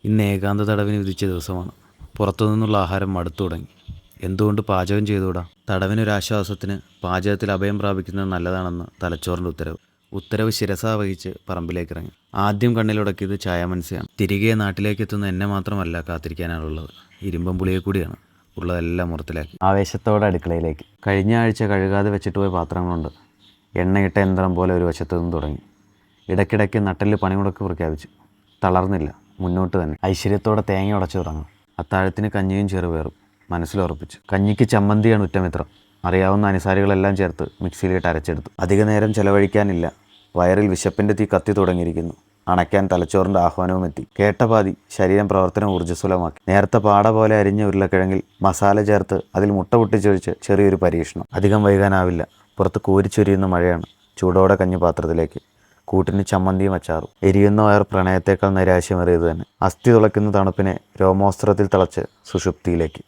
ഇന്ന് ഏകാന്ത തടവിന് വിധിച്ച ദിവസമാണ്. പുറത്തുനിന്നുള്ള ആഹാരം മടുത്തു തുടങ്ങി. എന്തുകൊണ്ട് പാചകം ചെയ്തുകൂടാ? തടവിനൊരാശ്വാസത്തിന് പാചകത്തിൽ അഭയം പ്രാപിക്കുന്നത് നല്ലതാണെന്ന് തലച്ചോറിൻ്റെ ഉത്തരവ് ശിരസാ വഹിച്ച് പറമ്പിലേക്കിറങ്ങി. ആദ്യം കണ്ണിലുടക്കിയത് ചായമൻസിയാണ്. തിരികെ നാട്ടിലേക്ക് എത്തുന്ന എന്നെ മാത്രമല്ല കാത്തിരിക്കാനാണുള്ളത്, ഇരുമ്പം പുളിയെ കൂടിയാണ്. ഉള്ളതെല്ലാം മുറത്തിലാക്കി ആവേശത്തോടെ അടുക്കളയിലേക്ക്. കഴിഞ്ഞ ആഴ്ച കഴുകാതെ വെച്ചിട്ട് പോയ പാത്രങ്ങളുണ്ട്. എണ്ണയിട്ട യന്ത്രം പോലെ ഒരു വശത്തു നിന്ന് തുടങ്ങി. ഇടയ്ക്കിടയ്ക്ക് നട്ടെല്ല് പണിമുടക്ക് പ്രഖ്യാപിച്ചു. തളർന്നില്ല, മുന്നോട്ട് തന്നെ. ഐശ്വര്യത്തോടെ തേങ്ങ ഉടച്ചു തുടങ്ങും. അത്താഴത്തിന് കഞ്ഞിയും ചെറുപയറും മനസ്സിലുറപ്പിച്ചു. കഞ്ഞിക്ക് ചമ്മന്തിയാണ് ഉറ്റമിത്രം. അറിയാവുന്ന അനുസാരികളെല്ലാം ചേർത്ത് മിക്സിയിലിട്ട് അരച്ചെടുത്തു. അധിക നേരം ചെലവഴിക്കാനില്ല. വയറിൽ വിശപ്പിൻ്റെ തീ കത്തി തുടങ്ങിയിരിക്കുന്നു. അണയ്ക്കാൻ തലച്ചോറിൻ്റെ ആഹ്വാനവും എത്തി. കേട്ട പാതി ശരീരം പ്രവർത്തനം ഊർജ്ജസ്വലമാക്കി. നേരത്തെ പാട പോലെ അരിഞ്ഞ ഉരുളക്കിഴങ്ങിൽ മസാല ചേർത്ത് അതിൽ മുട്ട പൊട്ടിച്ചൊഴിച്ച് ചെറിയൊരു പരീക്ഷണം. അധികം വൈകാനാവില്ല. പുറത്ത് കോരിച്ചൊരിയുന്ന മഴയാണ്. ചൂടോടെ കഞ്ഞി പാത്രത്തിലേക്ക്. കൂട്ടിന് ചമ്മന്തിയും അച്ചാറും. എരിയുന്ന വയർ പ്രണയത്തേക്കാൾ നൈരാശ്യമേറിയത് തന്നെ. അസ്ഥി തുളയ്ക്കുന്ന തണുപ്പിനെ രോമോസ്ത്രത്തിൽ തിളച്ച് സുഷുപ്തിയിലേക്ക്.